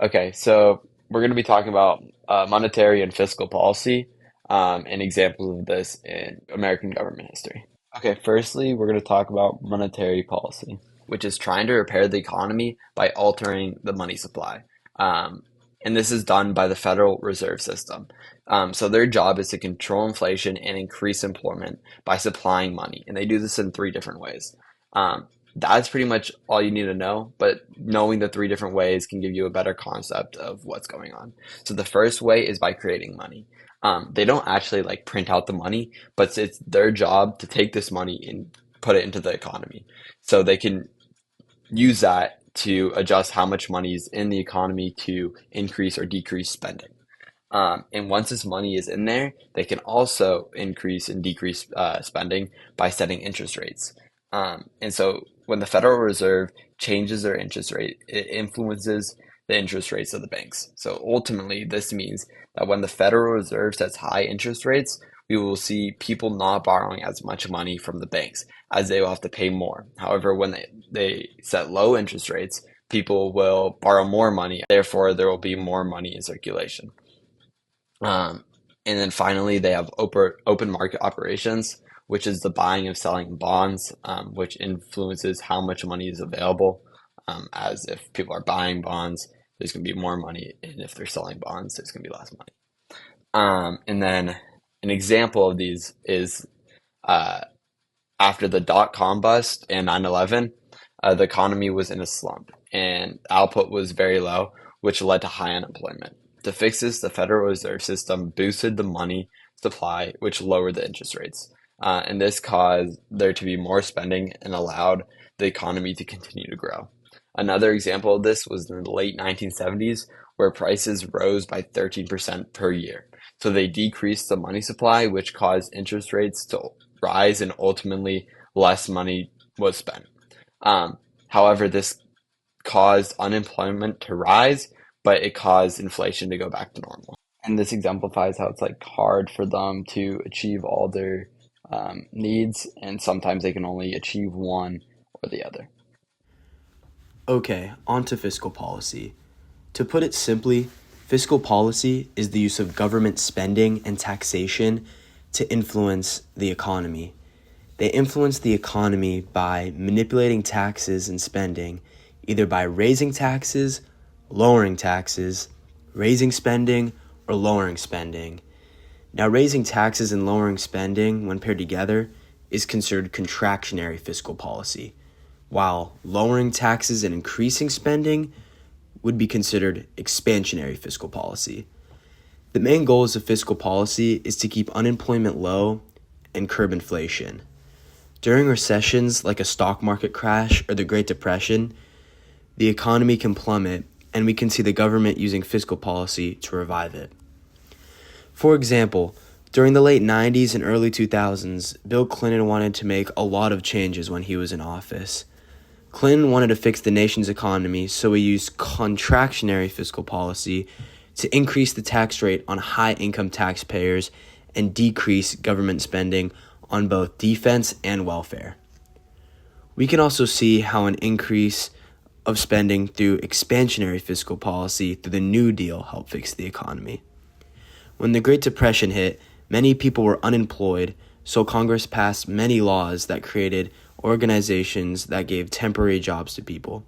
Okay, so we're going to be talking about monetary and fiscal policy and examples of this in American government history. Okay, firstly, we're going to talk about monetary policy, which is trying to repair the economy by altering the money supply. Um, and this is done by the Federal Reserve System. So their job is to control inflation and increase employment by supplying money. And they do this in three different ways. Um, that's pretty much all you need to know, but knowing the three different ways can give you a better concept of what's going on. So the first way is by creating money. They don't actually like print out the money, but it's their job to take this money and put it into the economy. So they can use that to adjust how much money is in the economy to increase or decrease spending. And once this money is in there, they can also increase and decrease spending by setting interest rates. And so when the Federal Reserve changes their interest rate, it influences the interest rates of the banks. So ultimately, this means that when the Federal Reserve sets high interest rates, we will see people not borrowing as much money from the banks as they will have to pay more. However, when they set low interest rates, people will borrow more money. Therefore, there will be more money in circulation. Um, and then finally, they have open market operations, which is the buying and selling bonds, which influences how much money is available. As if people are buying bonds, there's going to be more money, and if they're selling bonds, there's going to be less money. And then an example of these is uh, after the dot-com bust and 9/11, the economy was in a slump and output was very low, which led to high unemployment. To fix this, the Federal Reserve System boosted the money supply, which lowered the interest rates. And this caused there to be more spending and allowed the economy to continue to grow. Another example of this was in the late 1970s, where prices rose by 13% per year. So they decreased the money supply, which caused interest rates to rise and ultimately less money was spent. However, this caused unemployment to rise, but it caused inflation to go back to normal. And this exemplifies how it's like hard for them to achieve all their needs, and sometimes they can only achieve one or the other. Okay, on to fiscal policy. To put it simply, fiscal policy is the use of government spending and taxation to influence the economy. They influence the economy by manipulating taxes and spending, either by raising taxes, lowering taxes, raising spending, or lowering spending. Now, raising taxes and lowering spending, when paired together, is considered contractionary fiscal policy, while lowering taxes and increasing spending would be considered expansionary fiscal policy. The main goals of fiscal policy is to keep unemployment low and curb inflation. During recessions like a stock market crash or the Great Depression, the economy can plummet and we can see the government using fiscal policy to revive it. For example, during the late 90s and early 2000s, Bill Clinton wanted to make a lot of changes when he was in office. Clinton wanted to fix the nation's economy, so he used contractionary fiscal policy to increase the tax rate on high-income taxpayers and decrease government spending on both defense and welfare. We can also see how an increase of spending through expansionary fiscal policy through the New Deal helped fix the economy. When the Great Depression hit, many people were unemployed, so Congress passed many laws that created organizations that gave temporary jobs to people.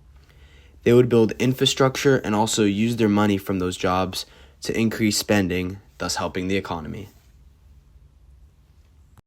They would build infrastructure and also use their money from those jobs to increase spending, thus helping the economy.